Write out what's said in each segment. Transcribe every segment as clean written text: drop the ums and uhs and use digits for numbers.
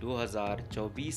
2024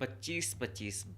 25-25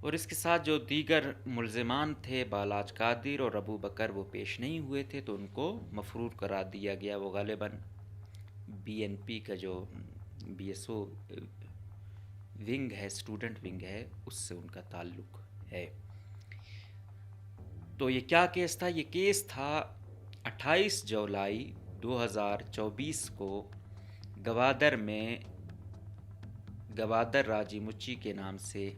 اور اس کے ساتھ جو دیگر ملزمان تھے بالاج قادر اور ابو بکر وہ پیش نہیں ہوئے تھے، تو ان کو مفرور قرار دیا گیا۔ وہ غالباً بی این پی کا جو بی ایس او ونگ ہے، اسٹوڈنٹ ونگ ہے، اس سے ان کا تعلق ہے۔ تو یہ کیا کیس تھا؟ یہ کیس تھا 28 جولائی 2024 کو گوادر میں گوادر راجی مچی کے نام سے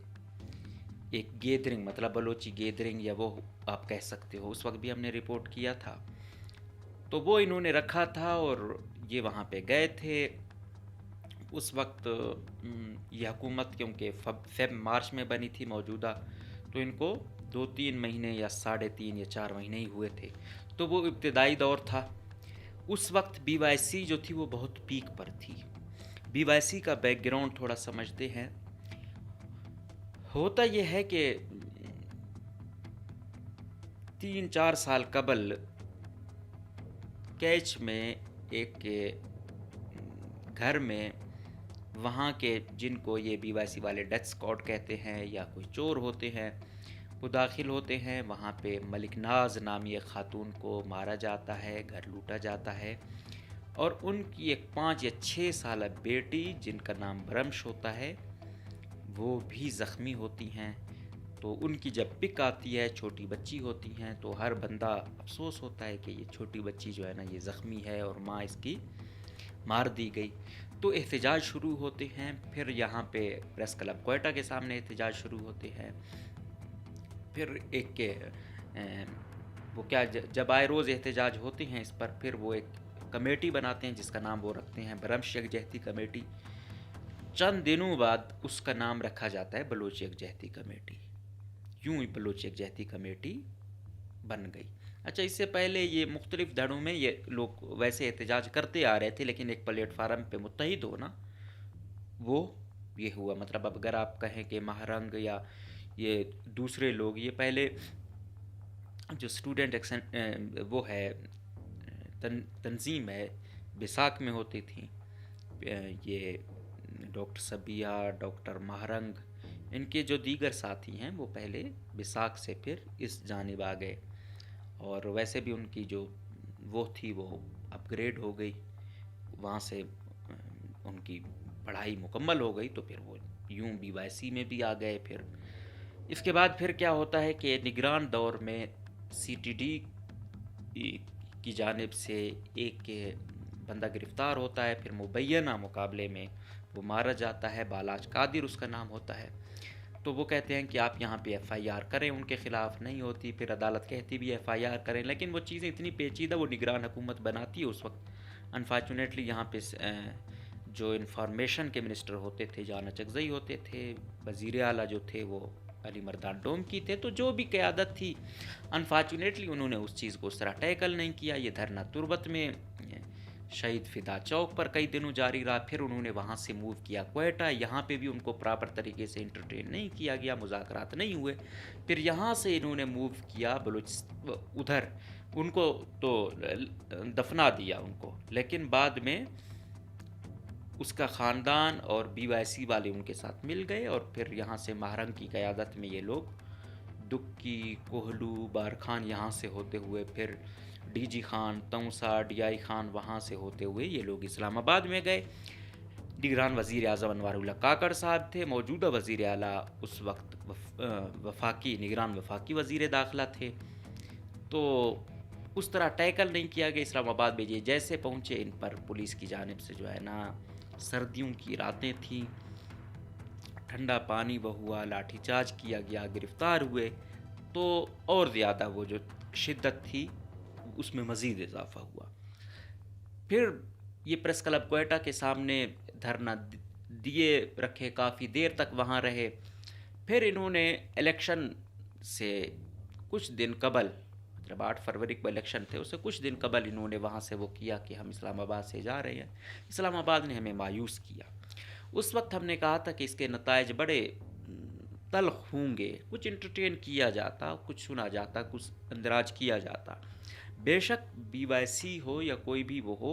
ایک گیدرنگ، مطلب بلوچی گیدرنگ، یا وہ آپ کہہ سکتے ہو، اس وقت بھی ہم نے رپورٹ کیا تھا۔ تو وہ انہوں نے رکھا تھا اور یہ وہاں پہ گئے تھے۔ اس وقت یہ حکومت کیونکہ فیب مارچ میں بنی تھی موجودہ، تو ان کو 2-3 مہینے یا 3.5 یا 4 مہینے ہی ہوئے تھے۔ تو وہ ابتدائی دور تھا۔ اس وقت بی وائی سی جو تھی وہ بہت پیک پر تھی۔ بی وائی سی کا بیک گراؤنڈ تھوڑا سمجھتے ہیں۔ ہوتا یہ ہے کہ 3-4 سال قبل کیچ میں ایک گھر میں وہاں کے جن کو یہ بی وائی سی والے ڈیتھ اسکواڈ کہتے ہیں یا کوئی چور ہوتے ہیں، وہ داخل ہوتے ہیں۔ وہاں پہ ملک ناز نامی ایک خاتون کو مارا جاتا ہے، گھر لوٹا جاتا ہے، اور ان کی ایک 5 یا 6 سالہ بیٹی جن کا نام برمش ہوتا ہے وہ بھی زخمی ہوتی ہیں۔ تو ان کی جب پک آتی ہے، چھوٹی بچی ہوتی ہیں، تو ہر بندہ افسوس ہوتا ہے کہ یہ چھوٹی بچی جو ہے نا یہ زخمی ہے اور ماں اس کی مار دی گئی۔ تو احتجاج شروع ہوتے ہیں۔ پھر یہاں پہ پریس کلب کوئٹہ کے سامنے احتجاج شروع ہوتے ہیں۔ پھر ایک وہ کیا جب آئے روز احتجاج ہوتے ہیں اس پر، پھر وہ ایک کمیٹی بناتے ہیں جس کا نام وہ رکھتے ہیں برمش یکجہتی کمیٹی۔ چند دنوں بعد اس کا نام رکھا جاتا ہے بلوچ یکجہتی کمیٹی۔ یوں ہی بلوچ یکجہتی کمیٹی بن گئی۔ اچھا، اس سے پہلے یہ مختلف دھڑوں میں یہ لوگ ویسے احتجاج کرتے آ رہے تھے، لیکن ایک پلیٹ فارم پہ متحد ہونا وہ یہ ہوا۔ مطلب اب اگر آپ کہیں کہ مہرنگ یا یہ دوسرے لوگ، یہ پہلے جو اسٹوڈنٹ وہ ہے تنظیم ہے بیساکھ میں ہوتی تھی، یہ ڈاکٹر صبیہ، ڈاکٹر مہرنگ، ان کے جو دیگر ساتھی ہیں وہ پہلے بیساکھ سے پھر اس جانب آ گئے، اور ویسے بھی ان کی جو وہ تھی وہ اپ گریڈ ہو گئی، وہاں سے ان کی پڑھائی مکمل ہو گئی، تو پھر وہ یوں بی وائی سی میں بھی آ گئے۔ پھر اس کے بعد پھر کیا ہوتا ہے کہ نگران دور میں سی ٹی ڈی کی جانب سے ایک بندہ گرفتار ہوتا ہے، پھر مبینہ مقابلے میں وہ مارا جاتا ہے، بالاج قادر اس کا نام ہوتا ہے۔ تو وہ کہتے ہیں کہ آپ یہاں پہ ایف آئی آر کریں، ان کے خلاف نہیں ہوتی، پھر عدالت کہتی بھی ایف آئی آر کریں، لیکن وہ چیزیں اتنی پیچیدہ وہ نگران حکومت بناتی ہے اس وقت۔ انفارچونیٹلی یہاں پہ جو انفارمیشن کے منسٹر ہوتے تھے جانا چکزئی ہوتے تھے، وزیر اعلیٰ جو تھے وہ علی مردان ڈوم کی تھے، تو جو بھی قیادت تھی انفارچونیٹلی انہوں نے اس چیز کو اس طرح ٹیکل نہیں کیا۔ یہ دھرنا تربت میں شہید فدا چوک پر کئی دنوں جاری رہا، پھر انہوں نے وہاں سے موو کیا کوئٹہ، یہاں پہ بھی ان کو پراپر طریقے سے انٹرٹین نہیں کیا گیا، مذاکرات نہیں ہوئے۔ پھر یہاں سے انہوں نے موو کیا ادھر، ان کو تو دفنا دیا ان کو، لیکن بعد میں اس کا خاندان اور بی وائی سی والے ان کے ساتھ مل گئے، اور پھر یہاں سے مہرنگ کی قیادت میں یہ لوگ دکی، کوہلو، بارکھان یہاں سے ہوتے ہوئے، پھر D G Khan, Taunsa, D I Khan وہاں سے ہوتے ہوئے یہ لوگ اسلام آباد میں گئے۔ نگران وزیر اعظم انوار اللہ کاکڑ صاحب تھے، موجودہ وزیر اعلیٰ اس وقت نگران وفاقی وزیر داخلہ تھے۔ تو اس طرح ٹیکل نہیں کیا گیا اسلام آباد میں۔ یہ جیسے پہنچے ان پر پولیس کی جانب سے جو ہے نا، سردیوں کی راتیں تھیں، ٹھنڈا پانی ہوا، لاٹھی چارج کیا گیا، گرفتار ہوئے، تو اور زیادہ وہ جو شدت تھی اس میں مزید اضافہ ہوا۔ پھر یہ پریس کلب کوئٹہ کے سامنے دھرنا دیے رکھے، کافی دیر تک وہاں رہے۔ پھر انہوں نے الیکشن سے کچھ دن قبل، مطلب 8 فروری کو الیکشن تھے، اس سے کچھ دن قبل انہوں نے وہاں سے وہ کیا کہ ہم اسلام آباد سے جا رہے ہیں۔ اسلام آباد نے ہمیں مایوس کیا۔ اس وقت ہم نے کہا تھا کہ اس کے نتائج بڑے تلخ ہوں گے، کچھ انٹرٹین کیا جاتا، کچھ سنا جاتا، کچھ اندراج کیا جاتا۔ بے شک بی وائی سی ہو یا کوئی بھی وہ ہو،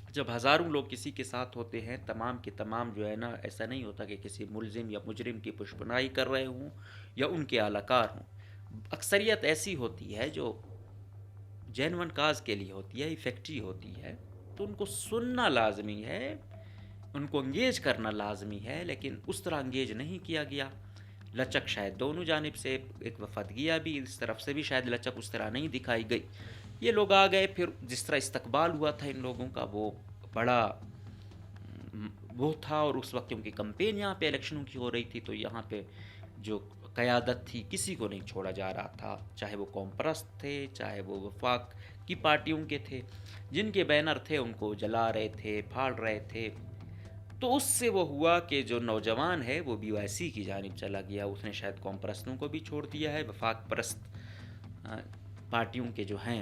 جب ہزاروں لوگ کسی کے ساتھ ہوتے ہیں، تمام کے تمام جو ہے نا، ایسا نہیں ہوتا کہ کسی ملزم یا مجرم کی پشپنائی کر رہے ہوں یا ان کے اعلی کار ہوں۔ اکثریت ایسی ہوتی ہے جو جینون کاز کے لیے ہوتی ہے، افیکٹری ہوتی ہے، تو ان کو سننا لازمی ہے، ان کو انگیج کرنا لازمی ہے، لیکن اس طرح انگیج نہیں کیا گیا۔ لچک شاید دونوں جانب سے، ایک وفدگیہ بھی، اس طرف سے بھی شاید لچک اس طرح نہیں دکھائی گئی۔ یہ لوگ آ گئے، پھر جس طرح استقبال ہوا تھا ان لوگوں کا، وہ بڑا وہ تھا، اور اس وقت کیونکہ کمپین یہاں پہ الیکشنوں کی ہو رہی تھی، تو یہاں پہ جو قیادت تھی کسی کو نہیں چھوڑا جا رہا تھا، چاہے وہ قوم پرست تھے، چاہے وہ وفاق کی پارٹیوں کے تھے، جن کے بینر تھے ان کو جلا رہے تھے، پھاڑ رہے تھے۔ تو اس سے وہ ہوا کہ جو نوجوان ہے وہ بی وائی سی کی جانب چلا گیا، اس نے شاید قوم پرستوں کو بھی چھوڑ دیا ہے، وفاق پرست پارٹیوں کے جو ہیں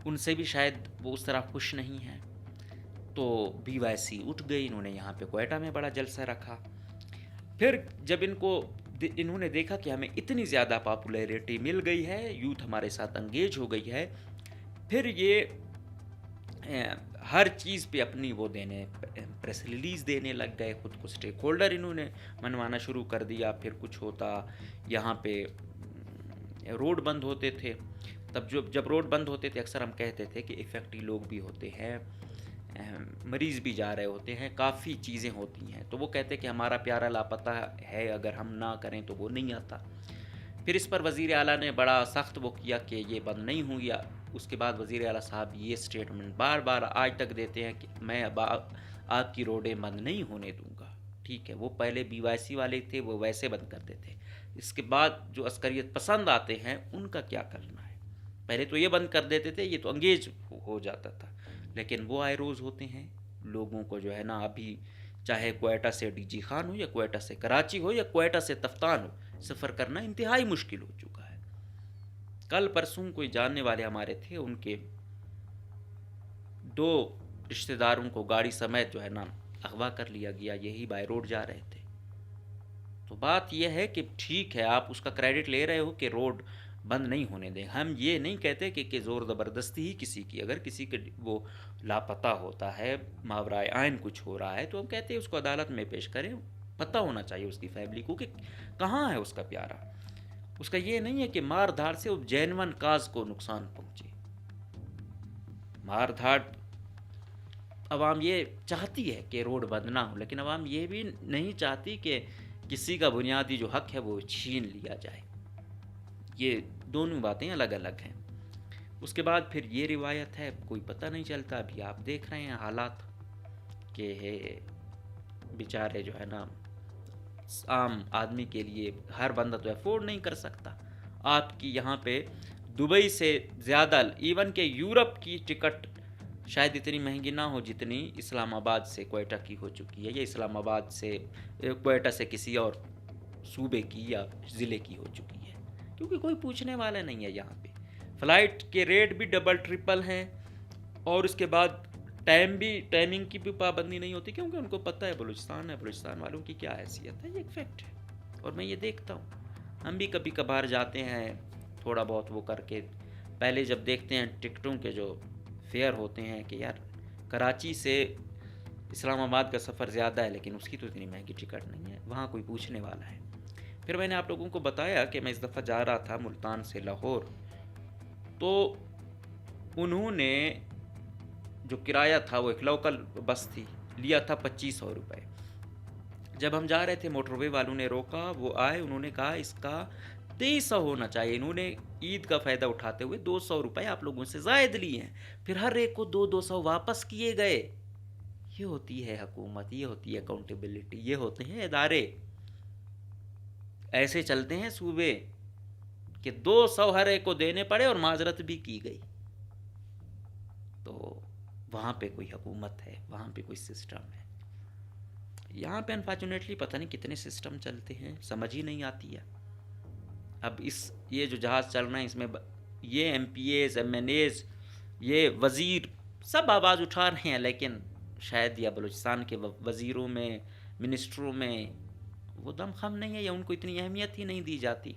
ان سے بھی شاید وہ اس طرح خوش نہیں ہیں۔ تو بی وائی سی اٹھ گئی، انہوں نے یہاں پہ کوئٹہ میں بڑا جلسہ رکھا۔ پھر جب انہوں نے دیکھا کہ ہمیں اتنی زیادہ پاپولیرٹی مل گئی ہے، یوتھ ہمارے ساتھ انگیج ہو گئی ہے، پھر یہ ہر چیز پہ اپنی وہ پریس ریلیز دینے لگ گئے، خود کو سٹیک ہولڈر انہوں نے منوانا شروع کر دیا۔ پھر کچھ ہوتا یہاں پہ روڈ بند ہوتے تھے، تب جب روڈ بند ہوتے تھے اکثر ہم کہتے تھے کہ افیکٹی لوگ بھی ہوتے ہیں، مریض بھی جا رہے ہوتے ہیں، کافی چیزیں ہوتی ہیں، تو وہ کہتے کہ ہمارا پیارا لاپتہ ہے، اگر ہم نہ کریں تو وہ نہیں آتا۔ پھر اس پر وزیر اعلیٰ نے بڑا سخت وہ کیا کہ یہ بند نہیں ہوں گیا۔ اس کے بعد وزیر اعلیٰ صاحب یہ سٹیٹمنٹ بار بار آج تک دیتے ہیں کہ میں اب آپ کی روڈیں بند نہیں ہونے دوں گا۔ ٹھیک ہے، وہ پہلے بی وائی سی والے تھے، وہ ویسے بند کرتے تھے، اس کے بعد جو عسکریت پسند آتے ہیں ان کا کیا کرنا ہے؟ پہلے تو یہ بند کر دیتے تھے، یہ تو انگیج ہو جاتا تھا، لیکن وہ آئے روز ہوتے ہیں، لوگوں کو جو ہے نا ابھی چاہے کوئٹہ سے ڈی جی خان ہو یا کوئٹہ سے کراچی ہو یا کوئٹہ سے تفتان ہو، سفر کرنا انتہائی مشکل ہو چکا ہے۔ کل پرسوں کوئی جاننے والے ہمارے تھے، ان کے 2 رشتہ داروں کو گاڑی سمیت جو ہے نا اغوا کر لیا گیا، یہی بائی روڈ جا رہے تھے۔ تو بات یہ ہے کہ ٹھیک ہے، آپ اس کا کریڈٹ لے رہے ہو کہ روڈ بند نہیں ہونے دیں، ہم یہ نہیں کہتے کہ زور زبردستی ہی کسی کی، اگر کسی کے وہ لاپتہ ہوتا ہے، ماورائے آئین کچھ ہو رہا ہے، تو ہم کہتے ہیں اس کو عدالت میں پیش کریں، پتہ ہونا چاہیے اس کی فیملی کو کہ کہاں ہے اس کا پیارا۔ اس کا یہ نہیں ہے کہ مار دھاڑ سے جینون کاز کو نقصان پہنچے۔ مار دھاڑ عوام یہ چاہتی ہے کہ روڈ بند نہ ہو، لیکن عوام یہ بھی نہیں چاہتی کہ کسی کا بنیادی جو حق ہے وہ چھین لیا جائے۔ یہ دونوں باتیں الگ الگ ہیں۔ اس کے بعد پھر یہ روایت ہے، کوئی پتہ نہیں چلتا، ابھی آپ دیکھ رہے ہیں حالات کہ بیچارے جو ہے نا عام آدمی کے لیے ہر بندہ تو افورڈ نہیں کر سکتا۔ آپ کی یہاں پہ دبئی سے زیادہ، ایون کہ یورپ کی ٹکٹ شاید اتنی مہنگی نہ ہو جتنی اسلام آباد سے کوئٹہ کی ہو چکی ہے، یا اسلام آباد سے کوئٹہ سے کسی اور صوبے کی یا ضلع کی ہو چکی ہے، کیونکہ کوئی پوچھنے والا نہیں ہے یہاں پہ۔ فلائٹ کے ریٹ بھی ڈبل ٹرپل ہیں، اور اس کے بعد ٹائمنگ کی بھی پابندی نہیں ہوتی، کیونکہ ان کو پتہ ہے بلوچستان ہے، بلوچستان والوں کی کیا حیثیت ہے، یہ ایک فیکٹ ہے۔ اور میں یہ دیکھتا ہوں، ہم بھی کبھی کبھار جاتے ہیں تھوڑا بہت وہ کر کے، پہلے جب دیکھتے ہیں ٹکٹوں کے جو فیئر ہوتے ہیں کہ یار کراچی سے اسلام آباد کا سفر زیادہ ہے، لیکن اس کی تو اتنی مہنگی ٹکٹ نہیں ہے، وہاں کوئی پوچھنے والا ہے۔ پھر میں نے آپ لوگوں کو بتایا کہ میں اس دفعہ جا رہا تھا ملتان سے لاہور، تو انہوں نے جو کرایہ تھا وہ ایک لوکل بس تھی، لیا تھا 2500 روپے۔ جب ہم جا رہے تھے موٹر وے والوں نے روکا، وہ آئے، انہوں نے کہا اس کا 2300 ہونا چاہیے۔ انہوں نے عید کا فائدہ اٹھاتے ہوئے 200 روپے آپ لوگوں سے زائد لیے ہیں، پھر ہر ایک کو 200 واپس کیے گئے۔ یہ ہوتی ہے حکومت، یہ ہوتی ہے اکاؤنٹیبلٹی، یہ ہوتے ہیں ادارے، ایسے چلتے ہیں صوبے کہ 200 ہر ایک کو دینے پڑے اور معذرت بھی کی گئی۔ تو وہاں پہ کوئی حکومت ہے، وہاں پہ کوئی سسٹم ہے۔ یہاں پہ انفارچونیٹلی پتہ نہیں کتنے سسٹم چلتے ہیں، سمجھ ہی نہیں آتی ہے۔ اب یہ جو جہاز چل رہے ہیں، اس میں یہ M P As, M N As, یہ وزیر سب آواز اٹھا رہے ہیں، لیکن شاید یا بلوچستان کے وزیروں میں، منسٹروں میں وہ دم خم نہیں ہے، یا ان کو اتنی اہمیت ہی نہیں دی جاتی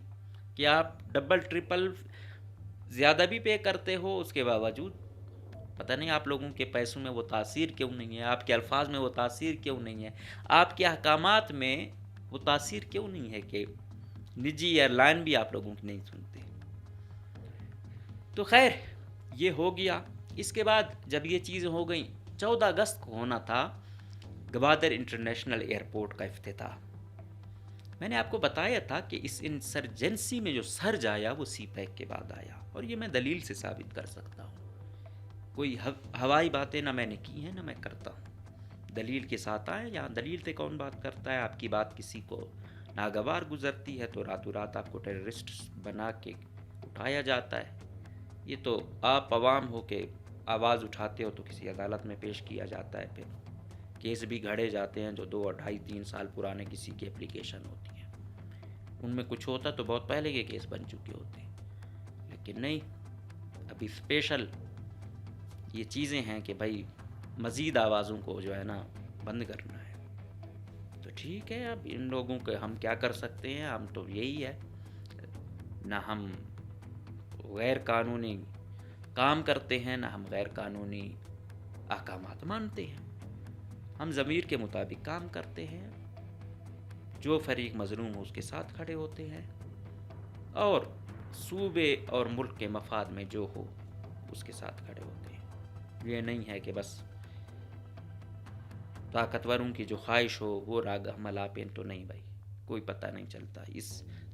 کہ آپ ڈبل ٹرپل زیادہ بھی پے کرتے ہو، اس کے باوجود پتہ نہیں آپ لوگوں کے پیسوں میں وہ تاثیر کیوں نہیں ہے، آپ کے الفاظ میں وہ تاثیر کیوں نہیں ہے، آپ کے احکامات میں وہ تاثیر کیوں نہیں ہے کہ نجی ایئر لائن بھی آپ لوگوں کی نہیں سنتے۔ تو خیر یہ ہو گیا۔ اس کے بعد جب یہ چیزیں ہو گئیں، 14 اگست کو ہونا تھا گوادر انٹرنیشنل ایئرپورٹ کا افتتاح۔ میں نے آپ کو بتایا تھا کہ اس انسرجنسی میں جو سرج آیا وہ سی پیک کے بعد آیا، اور یہ میں دلیل سے ثابت کر سکتا ہوں۔ کوئی ہوائی باتیں نہ میں نے کی ہیں نہ میں کرتا ہوں، دلیل کے ساتھ آئے۔ یہاں دلیل سے کون بات کرتا ہے؟ آپ کی بات کسی کو ناگوار گزرتی ہے تو راتوں رات آپ کو ٹیررسٹ بنا کے اٹھایا جاتا ہے۔ یہ تو آپ عوام ہو کے آواز اٹھاتے ہو تو کسی عدالت میں پیش کیا جاتا ہے، پھر کیس بھی گھڑے جاتے ہیں جو 2 اور 2.5-3 سال پرانے کسی کی اپلیکیشن ہوتی ہے، ان میں کچھ ہوتا تو بہت پہلے کے کیس بن چکے ہوتے، لیکن نہیں، ابھی اسپیشل یہ چیزیں ہیں کہ بھائی مزید آوازوں کو جو ہے نا بند کرنا ہے۔ تو ٹھیک ہے، اب ان لوگوں کے ہم کیا کر سکتے ہیں؟ ہم تو یہی ہے، نہ ہم غیر قانونی کام کرتے ہیں نہ ہم غیر قانونی احکامات مانتے ہیں، ہم ضمیر کے مطابق کام کرتے ہیں، جو فریق مظلوم ہو اس کے ساتھ کھڑے ہوتے ہیں، اور صوبے اور ملک کے مفاد میں جو ہو اس کے ساتھ کھڑے ہوتے ہیں۔ یہ نہیں ہے کہ بس طاقتوروں کی جو خواہش ہو وہ راگ ہم الاپیں، تو نہیں بھائی، کوئی پتہ نہیں چلتا اس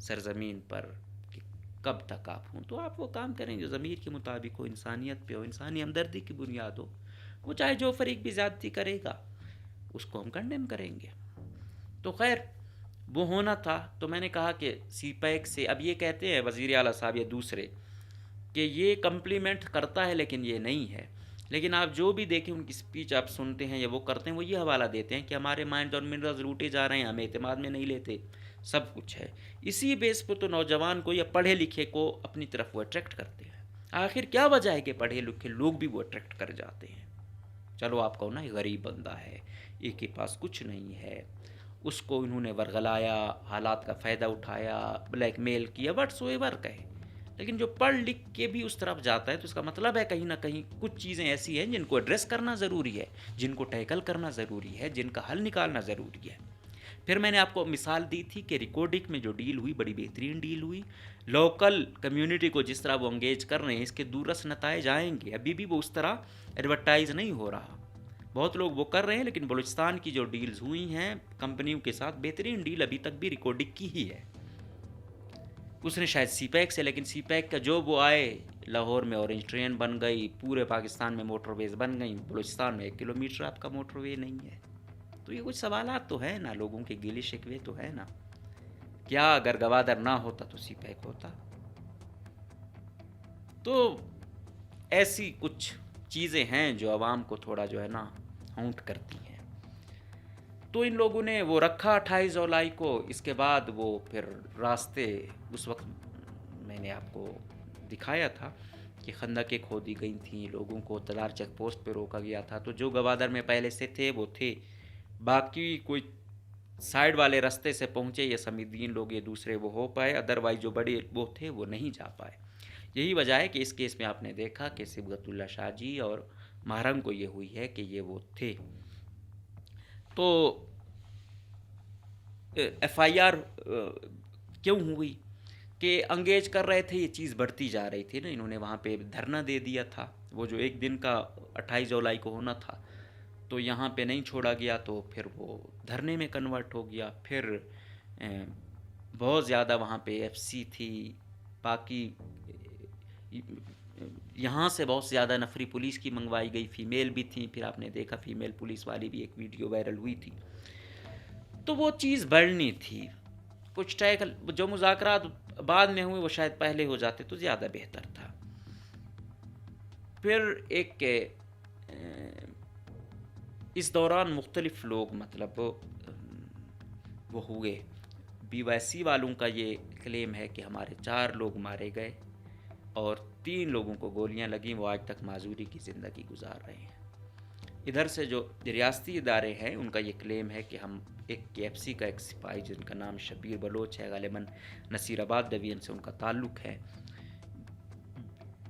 سرزمین پر کہ کب تک آپ ہوں۔ تو آپ وہ کام کریں جو ضمیر کے مطابق ہو، انسانیت پہ ہو، انسانی ہمدردی کی بنیاد ہو۔ وہ چاہے جو فریق بھی زیادتی کرے گا اس کو ہم کنڈیم کریں گے۔ تو خیر وہ ہونا تھا، تو میں نے کہا کہ سی پیک سے اب یہ کہتے ہیں وزیر اعلیٰ صاحب یا دوسرے کہ یہ کمپلیمنٹ کرتا ہے لیکن یہ نہیں ہے، لیکن آپ جو بھی دیکھیں ان کی سپیچ آپ سنتے ہیں یا وہ کرتے ہیں، وہ یہ حوالہ دیتے ہیں کہ ہمارے مائنڈ اور منرلز لوٹے جا رہے ہیں، ہم اعتماد میں نہیں لیتے، سب کچھ ہے۔ اسی بیس پہ تو نوجوان کو یا پڑھے لکھے کو اپنی طرف وہ اٹریکٹ کرتے ہیں۔ آخر کیا وجہ ہے کہ پڑھے لکھے لوگ بھی وہ اٹریکٹ کر جاتے ہیں؟ چلو آپ کو نا غریب بندہ ہے، ایک کے پاس کچھ نہیں ہے، اس کو انہوں نے ورغلایا، حالات کا فائدہ اٹھایا، بلیک میل کیا، وٹس ایور کہے، لیکن جو پڑھ لکھ کے بھی اس طرف جاتا ہے تو اس کا مطلب ہے کہیں نہ کہیں کچھ چیزیں ایسی ہیں جن کو ایڈریس کرنا ضروری ہے، جن کو ٹیکل کرنا ضروری ہے، جن کا حل نکالنا ضروری ہے۔ پھر میں نے آپ کو مثال دی تھی کہ ریکارڈنگ میں جو ڈیل ہوئی بڑی بہترین ڈیل ہوئی، لوکل کمیونٹی کو جس طرح وہ انگیج کر رہے ہیں اس کے دورس نتائج آئیں گے۔ ابھی بھی وہ اس طرح ایڈورٹائز نہیں ہو رہا، بہت لوگ وہ کر رہے ہیں، لیکن بلوچستان کی جو ڈیلز ہوئی ہیں کمپنیوں کے ساتھ، بہترین ڈیل ابھی تک بھی ریکارڈنگ کی ہی ہے۔ اس نے شاید سی پیک سے، لیکن سی پیک کا جو وہ آئے، لاہور میں اورنج ٹرین بن گئی، پورے پاکستان میں موٹر ویز بن گئیں، بلوچستان میں 1 کلومیٹر آپ کا موٹر وے نہیں ہے۔ تو یہ کچھ سوالات تو ہیں نا، لوگوں کے گیلے شکوے تو ہے نا، کیا اگر گوادر نہ ہوتا تو سی پیک ہوتا؟ تو ایسی کچھ چیزیں ہیں جو عوام کو تھوڑا جو ہے نا ہونٹ کرتی ہیں۔ تو ان لوگوں نے وہ رکھا 28 جولائی کو، اس کے بعد وہ پھر راستے، اس وقت میں نے آپ کو دکھایا تھا کہ خندقیں کھودی گئی تھیں، لوگوں کو تلار چیک پوسٹ پہ روکا گیا تھا، تو جو گوادر میں پہلے سے تھے وہ تھے، باقی کوئی سائیڈ والے راستے سے پہنچے یہ سمیدین لوگ، یہ دوسرے وہ ہو پائے، ادروائز جو بڑے وہ تھے وہ نہیں جا پائے۔ یہی وجہ ہے کہ اس کیس میں آپ نے دیکھا کہ صبغت اللہ شاہ جی اور محرم کو یہ ہوئی ہے کہ یہ وہ تھے۔ تو ایف آئی آر کیوں ہوئی؟ کہ انگیج کر رہے تھے، یہ چیز بڑھتی جا رہی تھی نا، انہوں نے وہاں پہ دھرنا دے دیا تھا، وہ جو 1 دن کا 28 جولائی کو ہونا تھا تو یہاں پہ نہیں چھوڑا گیا، تو پھر وہ دھرنے میں کنورٹ ہو گیا۔ پھر بہت زیادہ وہاں پہ ایف سی تھی، باقی یہاں سے بہت زیادہ نفری پولیس کی منگوائی گئی، فیمیل بھی تھیں، پھر آپ نے دیکھا فیمیل پولیس والی بھی ایک ویڈیو وائرل ہوئی تھی۔ تو وہ چیز بڑھنی تھی، کچھ ٹیکل جو مذاکرات بعد میں ہوئے وہ شاید پہلے ہو جاتے تو زیادہ بہتر تھا۔ پھر ایک اس دوران مختلف لوگ مطلب وہ ہوئے، بی وائی سی والوں کا یہ کلیم ہے کہ ہمارے 4 لوگ مارے گئے اور 3 لوگوں کو گولیاں لگیں، وہ آج تک معذوری کی زندگی گزار رہے ہیں۔ ادھر سے جو ریاستی ادارے ہیں ان کا یہ کلیم ہے کہ ہم ایک کے ایف سی کا ایک سپاہی جن کا نام شبیر بلوچ ہے، غالباً نصیر آباد ڈویژن سے ان کا تعلق ہے،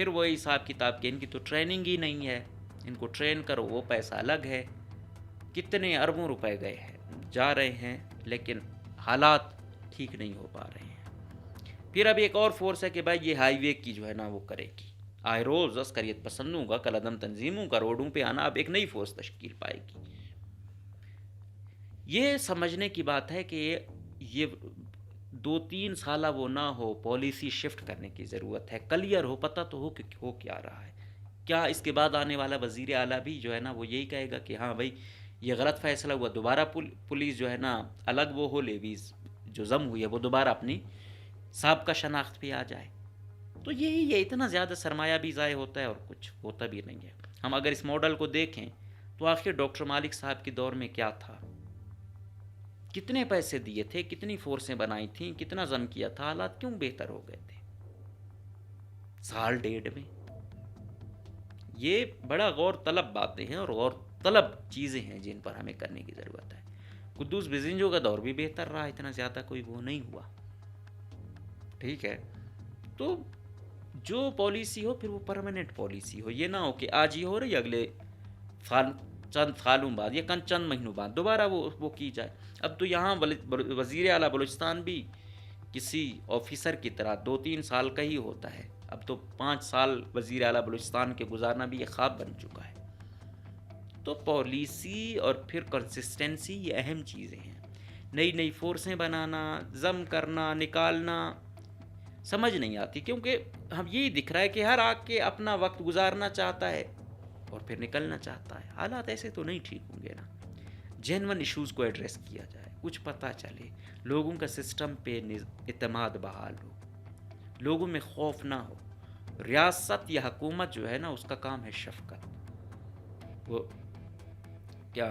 پھر وہی حساب کتاب کہ ان کی تو ٹریننگ ہی نہیں ہے، ان کو ٹرین کرو وہ پیسہ الگ ہے، کتنے اربوں روپے گئے ہیں جا رہے ہیں، لیکن حالات ٹھیک نہیں ہو پا رہے ہیں۔ پھر اب ایک اور فورس ہے کہ بھائی یہ ہائی وے کی جو ہے نا وہ کرے گی، آئے روز عسکریت پسندوں کا، کالعدم تنظیموں کا روڈوں پہ آنا اب ایک نئی فورس تشکیل پائے گی۔ یہ سمجھنے کی بات ہے کہ یہ 2-3 سالہ وہ نہ ہو، پالیسی شفٹ کرنے کی ضرورت ہے، کلیئر ہو، پتہ تو ہو کہ ہو کیا رہا ہے۔ کیا اس کے بعد آنے والا وزیر اعلیٰ بھی جو ہے نا وہ یہی کہے گا کہ ہاں بھائی یہ غلط فیصلہ ہوا، دوبارہ پولیس جو ہے نا الگ وہ ہو، لیویز جو ضم ہوئی ہے وہ دوبارہ اپنی سابقہ شناخت پہ آ جائے؟ تو یہی یہ اتنا زیادہ سرمایہ بھی ضائع ہوتا ہے اور کچھ ہوتا بھی نہیں ہے۔ ہم اگر اس ماڈل کو دیکھیں تو آخر ڈاکٹر مالک صاحب کے دور میں کیا تھا، کتنے پیسے دیے تھے، کتنی فورسیں بنائی تھیں، کتنا ضم کیا تھا، حالات کیوں بہتر ہو گئے تھے 1.5 سال میں؟ یہ بڑا غور طلب باتیں ہیں اور غور طلب چیزیں ہیں جن پر ہمیں کرنے کی ضرورت ہے۔ قدوس بزنجو کا دور بھی بہتر رہا، اتنا زیادہ کوئی وہ نہیں ہوا، ٹھیک ہے؟ تو جو پالیسی ہو پھر وہ پرماننٹ پالیسی ہو، یہ نہ ہو کہ آج یہ ہو رہی اگلے چند سالوں بعد یا چند مہینوں بعد دوبارہ وہ کی جائے۔ اب تو یہاں وزیر اعلیٰ بلوچستان بھی کسی آفیسر کی طرح 2-3 سال کا ہی ہوتا ہے، اب تو 5 سال وزیر اعلیٰ بلوچستان کے گزارنا بھی ایک خواب بن چکا ہے۔ تو پالیسی اور پھر کنسسٹنسی یہ اہم چیزیں ہیں۔ نئی فورسیں بنانا، ضم کرنا، نکالنا سمجھ نہیں آتی، کیونکہ ہم یہی دکھ رہا ہے کہ ہر آ کے اپنا وقت گزارنا چاہتا ہے اور پھر نکلنا چاہتا ہے۔ حالات ایسے تو نہیں ٹھیک ہوں گے نا۔ جینون ایشوز کو ایڈریس کیا جائے، کچھ پتہ چلے، لوگوں کا سسٹم پہ اعتماد بحال ہو، لوگوں میں خوف نہ ہو۔ ریاست یا حکومت جو ہے نا اس کا کام ہے شفقت، وہ کیا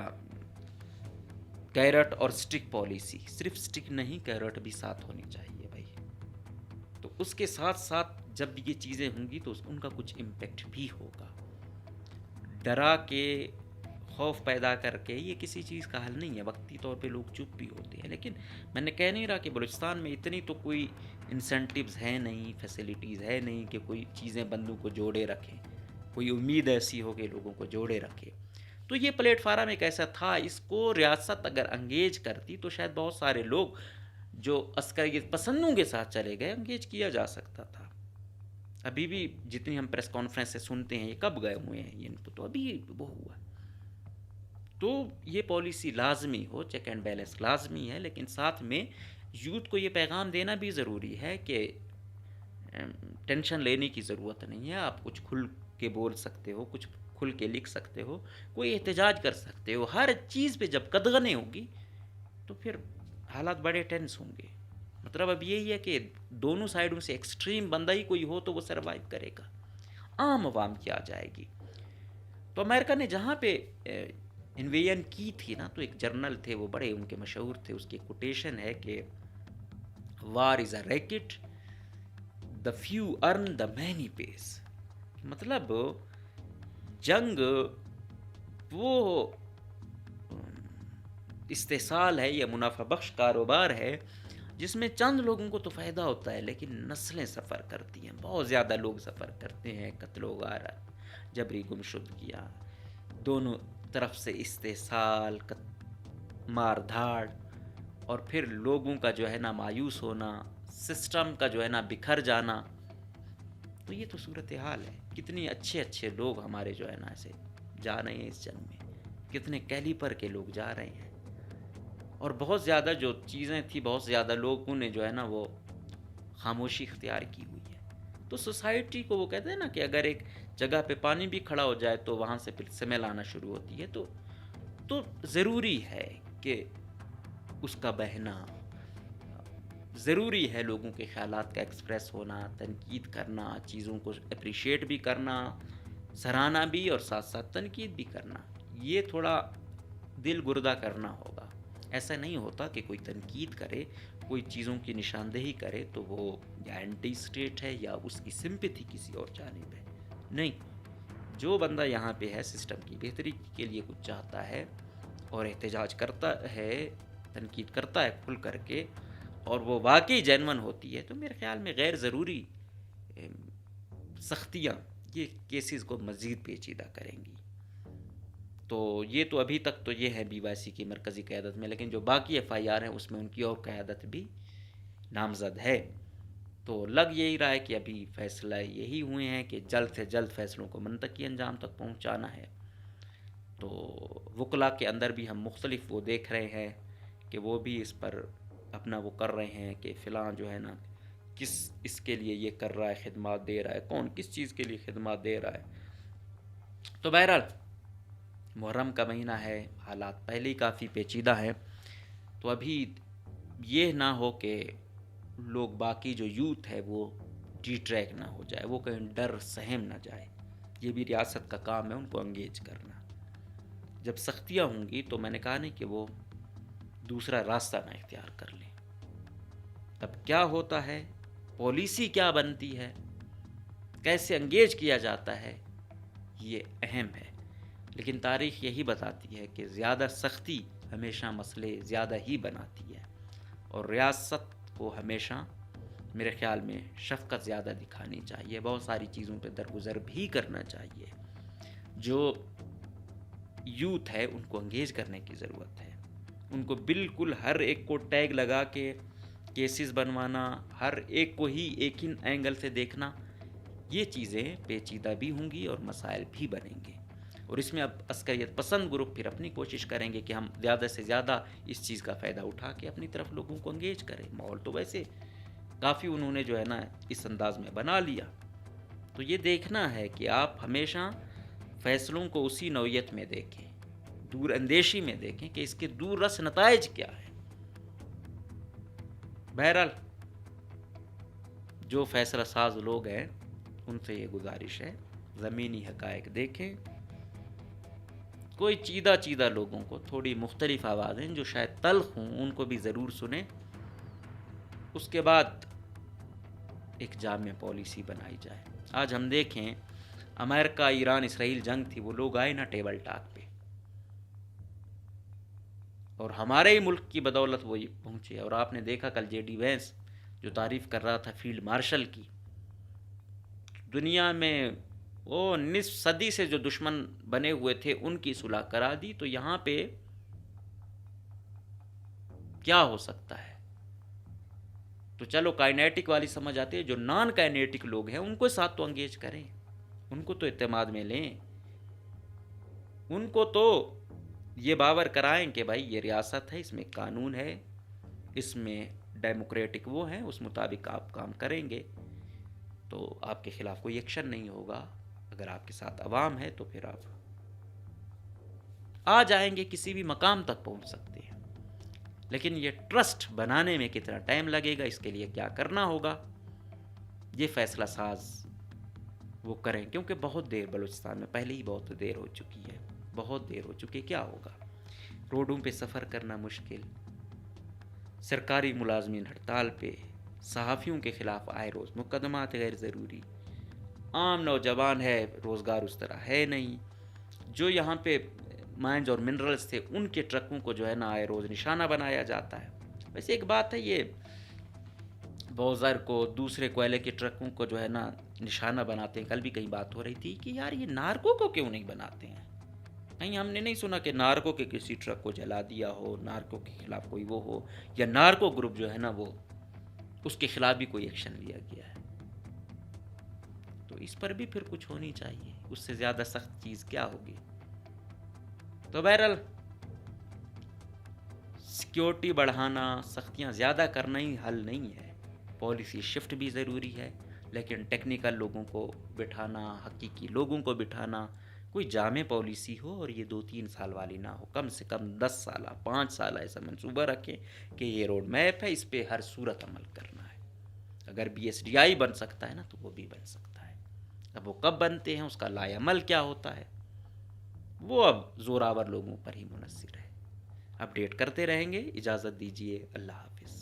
کیرٹ اور سٹک پالیسی، صرف سٹک نہیں کیرٹ بھی ساتھ ہونی چاہیے بھائی۔ تو اس کے ساتھ ساتھ جب یہ چیزیں ہوں گی تو ان کا کچھ امپیکٹ بھی ہوگا۔ ڈرا کے، خوف پیدا کر کے یہ کسی چیز کا حل نہیں ہے۔ وقتی طور پہ لوگ چپ بھی ہوتے ہیں، لیکن میں نے کہہ نہیں رہا کہ بلوچستان میں اتنی تو کوئی انسینٹیوز ہے نہیں، فیسلٹیز ہے نہیں کہ کوئی چیزیں بندوں کو جوڑے رکھیں، کوئی امید ایسی ہو کہ لوگوں کو جوڑے رکھے۔ تو یہ پلیٹ فارم ایک ایسا تھا، اس کو ریاست اگر انگیج کرتی تو شاید بہت سارے لوگ جو عسکریت پسندوں کے ساتھ چلے گئے انگیج کیا جا سکتا تھا۔ ابھی بھی جتنی ہم پریس کانفرنس سے سنتے ہیں یہ کب گئے ہوئے ہیں، ان کو تو ابھی وہ ہوا۔ تو یہ پالیسی لازمی ہو، چیک اینڈ بیلنس لازمی ہے، لیکن ساتھ میں یوتھ کو یہ پیغام دینا بھی ضروری ہے کہ ٹینشن لینے کی ضرورت نہیں ہے، آپ کچھ کھل کے بول سکتے ہو، کچھ کھل کے لکھ سکتے ہو، کوئی احتجاج کر سکتے ہو۔ ہر چیز پہ جب قدغنیں ہوں گی تو پھر حالات بڑے ٹینس ہوں گے۔ مطلب اب یہی ہے کہ دونوں سائیڈوں سے ایکسٹریم بندہ ہی کوئی ہو تو وہ سروائیو کرے گا، عام عوام کی آ جائے گی۔ تو امریکہ نے جہاں پہ انویژن کی تھی نا، تو ایک جرنل تھے وہ بڑے ان کے مشہور تھے، اس کی کوٹیشن ہے کہ war is a racket, the few earn the many pays. مطلب جنگ وہ استحصال ہے یا منافع بخش کاروبار ہے جس میں چند لوگوں کو تو فائدہ ہوتا ہے، لیکن نسلیں سفر کرتی ہیں، بہت زیادہ لوگ سفر کرتے ہیں، قتل و غارت، جبری گمشدگیاں، دونوں طرف سے استحصال، مار دھاڑ، اور پھر لوگوں کا جو ہے نا مایوس ہونا، سسٹم کا جو ہے نا بکھر جانا۔ تو یہ تو صورتحال ہے۔ کتنے اچھے لوگ ہمارے جو ہے نا ایسے جا رہے ہیں اس جنگ میں، کتنے کیلیبر کے لوگ جا رہے ہیں، اور بہت زیادہ جو چیزیں تھیں، بہت زیادہ لوگوں نے جو ہے نا وہ خاموشی اختیار کی ہوئی ہے۔ تو سوسائٹی کو وہ کہتے ہیں نا کہ اگر ایک جگہ پہ پانی بھی کھڑا ہو جائے تو وہاں سے پھر سمیل آنا شروع ہوتی ہے، تو ضروری ہے کہ اس کا بہنا، ضروری ہے لوگوں کے خیالات کا ایکسپریس ہونا، تنقید کرنا، چیزوں کو اپریشیٹ بھی کرنا، سراہنا بھی اور ساتھ ساتھ تنقید بھی کرنا۔ یہ تھوڑا دل گردہ کرنا ہوگا۔ ایسا نہیں ہوتا کہ کوئی تنقید کرے، کوئی چیزوں کی نشاندہی کرے تو وہ یا اینٹی اسٹیٹ ہے یا اس کی سمپتھی کسی اور جانب ہے۔ نہیں، جو بندہ یہاں پہ ہے سسٹم کی بہتری کے لیے کچھ چاہتا ہے اور احتجاج کرتا ہے، تنقید کرتا ہے کھل کر کے، اور وہ واقعی جینون ہوتی ہے، تو میرے خیال میں غیر ضروری سختیاں یہ کیسز کو مزید پیچیدہ کریں گی. تو یہ تو ابھی تک تو یہ ہے BYC کی مرکزی قیادت میں، لیکن جو باقی FIR ہیں اس میں ان کی اور قیادت بھی نامزد ہے. تو لگ یہی رہا ہے کہ ابھی فیصلہ یہی ہوئے ہیں کہ جلد سے جلد فیصلوں کو منطقی انجام تک پہنچانا ہے. تو وکلاء کے اندر بھی ہم مختلف وہ دیکھ رہے ہیں کہ وہ بھی اس پر اپنا وہ کر رہے ہیں کہ فلاں جو ہے نا کس اس کے لیے یہ کر رہا ہے، خدمات دے رہا ہے، کون کس چیز کے لیے خدمات دے رہا ہے. تو بہرحال محرم کا مہینہ ہے، حالات پہلے ہی کافی پیچیدہ ہیں. تو ابھی یہ نہ ہو کہ لوگ باقی جو یوتھ ہے وہ ڈی ٹریک نہ ہو جائے، وہ کہیں ڈر سہم نہ جائے. یہ بھی ریاست کا کام ہے ان کو انگیج کرنا. جب سختیاں ہوں گی تو میں نے کہا نہیں کہ وہ دوسرا راستہ نہ اختیار کر لیں. تب کیا ہوتا ہے، پالیسی کیا بنتی ہے، کیسے انگیج کیا جاتا ہے، یہ اہم ہے. لیکن تاریخ یہی بتاتی ہے کہ زیادہ سختی ہمیشہ مسئلے زیادہ ہی بناتی ہے، اور ریاست کو ہمیشہ میرے خیال میں شفقت زیادہ دکھانی چاہیے، بہت ساری چیزوں پہ درگزر بھی کرنا چاہیے. جو یوتھ ہے ان کو انگیج کرنے کی ضرورت ہے. ان کو بالکل ہر ایک کو ٹیگ لگا کے کیسز بنوانا، ہر ایک کو ہی ایک ہی اینگل سے دیکھنا، یہ چیزیں پیچیدہ بھی ہوں گی اور مسائل بھی بنیں گے. اور اس میں اب عسکریت پسند گروپ پھر اپنی کوشش کریں گے کہ ہم زیادہ سے زیادہ اس چیز کا فائدہ اٹھا کے اپنی طرف لوگوں کو انگیج کریں. ماحول تو ویسے کافی انہوں نے جو ہے نا اس انداز میں بنا لیا. تو یہ دیکھنا ہے کہ آپ ہمیشہ فیصلوں کو اسی نوعیت میں دیکھیں، دور اندیشی میں دیکھیں کہ اس کے دور رس نتائج کیا ہے. بہرحال جو فیصلہ ساز لوگ ہیں ان سے یہ گزارش ہے، زمینی حقائق دیکھیں. کوئی چیدہ لوگوں کو تھوڑی مختلف آوازیں جو شاید تلخ ہوں ان کو بھی ضرور سنیں. اس کے بعد ایک جامع پالیسی بنائی جائے. آج ہم دیکھیں امریکہ ایران اسرائیل جنگ تھی، وہ لوگ آئے نا ٹیبل ٹاک پہ، اور ہمارے ہی ملک کی بدولت وہ پہنچے. اور آپ نے دیکھا کل JD وینس جو تعریف کر رہا تھا فیلڈ مارشل کی، دنیا میں وہ نصف صدی سے جو دشمن بنے ہوئے تھے ان کی صلح کرا دی. تو یہاں پہ کیا ہو سکتا ہے؟ تو چلو کائنیٹک والی سمجھ آتے ہیں، جو نان کائنیٹک لوگ ہیں ان کو ساتھ تو انگیج کریں، ان کو تو اعتماد میں لیں، ان کو تو یہ باور کرائیں کہ بھائی یہ ریاست ہے، اس میں قانون ہے، اس میں ڈیموکریٹک وہ ہیں، اس مطابق آپ کام کریں گے تو آپ کے خلاف کوئی ایکشن نہیں ہوگا. اگر آپ کے ساتھ عوام ہے تو پھر آپ آ جائیں گے، کسی بھی مقام تک پہنچ سکتے ہیں. لیکن یہ ٹرسٹ بنانے میں کتنا ٹائم لگے گا، اس کے لیے کیا کرنا ہوگا، یہ فیصلہ ساز وہ کریں. کیونکہ بہت دیر بلوچستان میں پہلے ہی بہت دیر ہو چکی ہے، بہت دیر ہو چکی ہے. کیا ہوگا؟ روڈوں پہ سفر کرنا مشکل، سرکاری ملازمین ہڑتال پہ، صحافیوں کے خلاف آئے روز مقدمات غیر ضروری، عام نوجوان ہے روزگار اس طرح ہے نہیں. جو یہاں پہ مائنز اور منرلز تھے ان کے ٹرکوں کو جو ہے نا آئے روز نشانہ بنایا جاتا ہے. ویسے ایک بات ہے، یہ بوزر کو دوسرے کوئلے کے ٹرکوں کو جو ہے نا نشانہ بناتے ہیں. کل بھی کہیں بات ہو رہی تھی کہ یار یہ نارکو کو کیوں نہیں بناتے ہیں. کہیں ہم نے نہیں سنا کہ نارکو کے کسی ٹرک کو جلا دیا ہو، نارکو کے خلاف کوئی وہ ہو، یا نارکو گروپ جو ہے نا وہ اس کے خلاف بھی کوئی ایکشن لیا گیا ہے. تو اس پر بھی پھر کچھ ہونی چاہیے، اس سے زیادہ سخت چیز کیا ہوگی. تو بہرحال سیکیورٹی بڑھانا، سختیاں زیادہ کرنا ہی حل نہیں ہے، پالیسی شفٹ بھی ضروری ہے. لیکن ٹیکنیکل لوگوں کو بٹھانا، حقیقی لوگوں کو بٹھانا، کوئی جامع پالیسی ہو اور یہ 2-3 سال والی نہ ہو، کم سے کم 10 سالہ 5 سالہ ایسا منصوبہ رکھیں کہ یہ روڈ میپ ہے، اس پہ ہر صورت عمل کرنا ہے. اگر BSDI بن سکتا ہے نا تو وہ بھی بن سکتا ہے. اب وہ کب بنتے ہیں، اس کا لائے عمل کیا ہوتا ہے، وہ اب زوراور لوگوں پر ہی منحصر ہے. اپڈیٹ کرتے رہیں گے. اجازت دیجیے، اللہ حافظ.